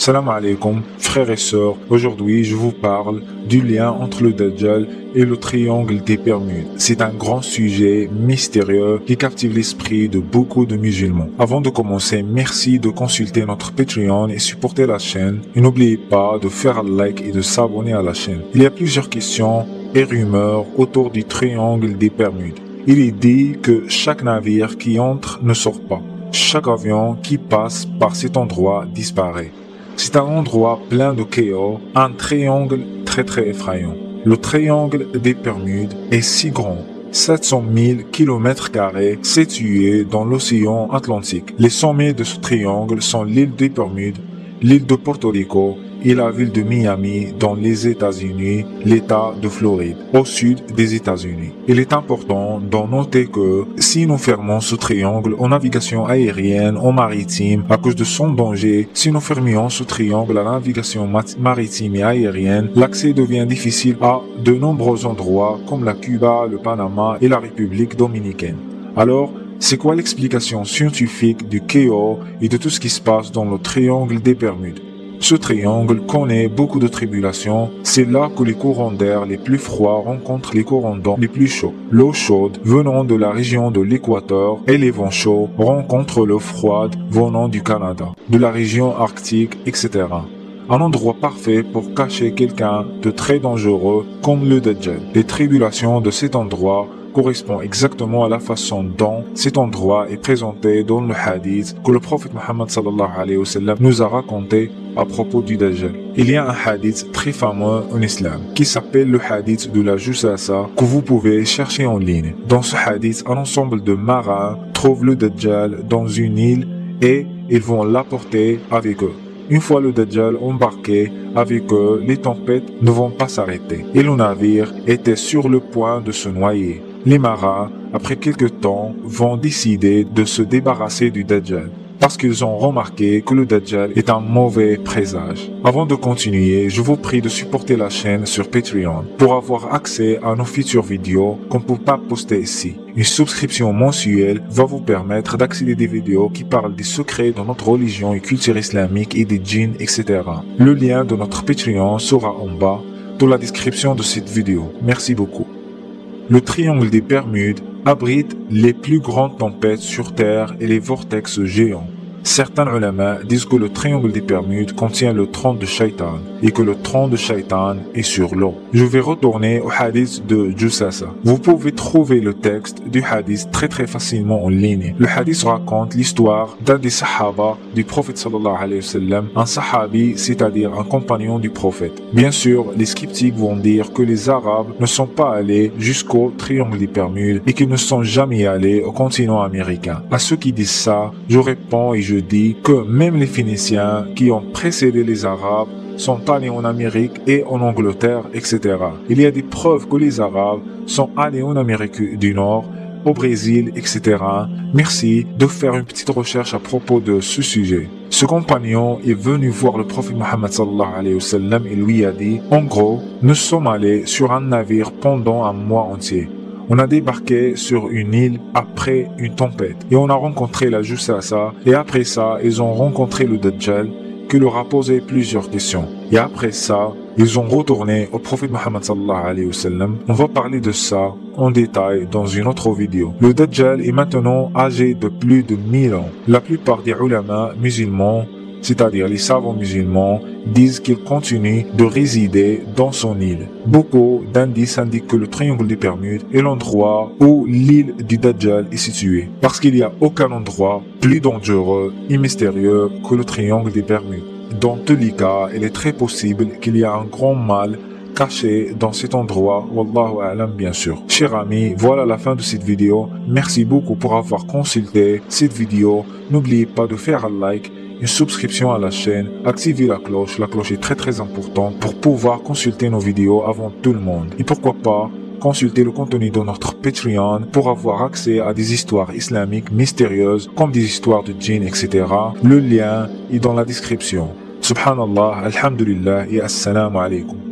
Salam alaikum, frères et sœurs. Aujourd'hui, je vous parle du lien entre le Dajjal et le triangle des Bermudes. C'est un grand sujet mystérieux qui captive l'esprit de beaucoup de musulmans. Avant de commencer, merci de consulter notre Patreon et supporter la chaîne. Et n'oubliez pas de faire un like et de s'abonner à la chaîne. Il y a plusieurs questions et rumeurs autour du triangle des Bermudes. Il est dit que chaque navire qui entre ne sort pas. Chaque avion qui passe par cet endroit disparaît. C'est un endroit plein de chaos, un triangle très effrayant. Le triangle des Bermudes est si grand, 700 000 km² situé dans l'océan Atlantique. Les sommets de ce triangle sont l'île des Bermudes, l'île de Porto Rico et la ville de Miami dans les États-Unis, l'État de Floride, au sud des États-Unis. Il est important d'en noter que si nous fermons ce triangle en navigation aérienne, en maritime, à cause de son danger, si nous fermions ce triangle à la navigation maritime et aérienne, l'accès devient difficile à de nombreux endroits comme la Cuba, le Panama et la République dominicaine. Alors, c'est quoi l'explication scientifique du chaos et de tout ce qui se passe dans le triangle des Bermudes? Ce triangle connaît beaucoup de tribulations. C'est là que les courants d'air les plus froids rencontrent les courants d'air les plus chauds. L'eau chaude venant de la région de l'équateur et les vents chauds rencontrent l'eau froide venant du Canada, de la région arctique, etc. Un endroit parfait pour cacher quelqu'un de très dangereux comme le Dajjal. Les tribulations de cet endroit correspond exactement à la façon dont cet endroit est présenté dans le hadith que le prophète Mohammed sallallahu alayhi wa sallam nous a raconté à propos du Dajjal. Il y a un hadith très fameux en islam qui s'appelle le hadith de la Jussasa que vous pouvez chercher en ligne. Dans ce hadith, un ensemble de marins trouve le Dajjal dans une île et ils vont l'apporter avec eux. Une fois le Dajjal embarqué avec eux, les tempêtes ne vont pas s'arrêter et le navire était sur le point de se noyer. Les marins, après quelques temps, vont décider de se débarrasser du Dajjal parce qu'ils ont remarqué que le Dajjal est un mauvais présage. Avant de continuer, je vous prie de supporter la chaîne sur Patreon pour avoir accès à nos futures vidéos qu'on ne peut pas poster ici. Une souscription mensuelle va vous permettre d'accéder à des vidéos qui parlent des secrets de notre religion et culture islamique et des djinns, etc. Le lien de notre Patreon sera en bas dans la description de cette vidéo. Merci beaucoup. Le triangle des Bermudes abrite les plus grandes tempêtes sur Terre et les vortex géants. Certains ulama disent que le triangle des Bermudes contient le trône de Shaitan et que le trône de Shaitan est sur l'eau. Je vais retourner au hadith de Jussasa. Vous pouvez trouver le texte du hadith très facilement en ligne. Le hadith raconte l'histoire d'un des sahaba du prophète sallallahu alayhi wa sallam, un sahabi, c'est-à-dire un compagnon du prophète. Bien sûr, les sceptiques vont dire que les Arabes ne sont pas allés jusqu'au triangle des Bermudes et qu'ils ne sont jamais allés au continent américain. À ceux qui disent ça, je réponds et je dis que même les Phéniciens qui ont précédé les Arabes sont allés en Amérique et en Angleterre, etc. Il y a des preuves que les Arabes sont allés en Amérique du Nord, au Brésil, etc. Merci de faire une petite recherche à propos de ce sujet. Ce compagnon est venu voir le prophète Mohammed sallallahu alayhi wa sallam et lui a dit, en gros, nous sommes allés sur un navire pendant un mois entier. On a débarqué sur une île après une tempête et on a rencontré la Jussasa et après ça, ils ont rencontré le Dajjal qui leur a posé plusieurs questions. Et après ça, ils ont retourné au prophète Mohammed sallallahu alayhi wa sallam. On va parler de ça en détail dans une autre vidéo. Le Dajjal est maintenant âgé de plus de 1000 ans. La plupart des ulama musulmans, c'est-à-dire les savants musulmans, disent qu'il continue de résider dans son île. Beaucoup d'indices indiquent que le triangle des Bermudes est l'endroit où l'île du Dajjal est située, parce qu'il n'y a aucun endroit plus dangereux et mystérieux que le triangle des Bermudes. Dans tous les cas, il est très possible qu'il y ait un grand mal caché dans cet endroit, wallahu a'lam bien sûr. Chers amis, voilà la fin de cette vidéo. Merci beaucoup pour avoir consulté cette vidéo. N'oubliez pas de faire un like, une souscription à la chaîne, activez la cloche est très importante pour pouvoir consulter nos vidéos avant tout le monde. Et pourquoi pas, consulter le contenu de notre Patreon pour avoir accès à des histoires islamiques mystérieuses comme des histoires de djinns, etc. Le lien est dans la description. Subhanallah, alhamdulillah et assalamu alaikum.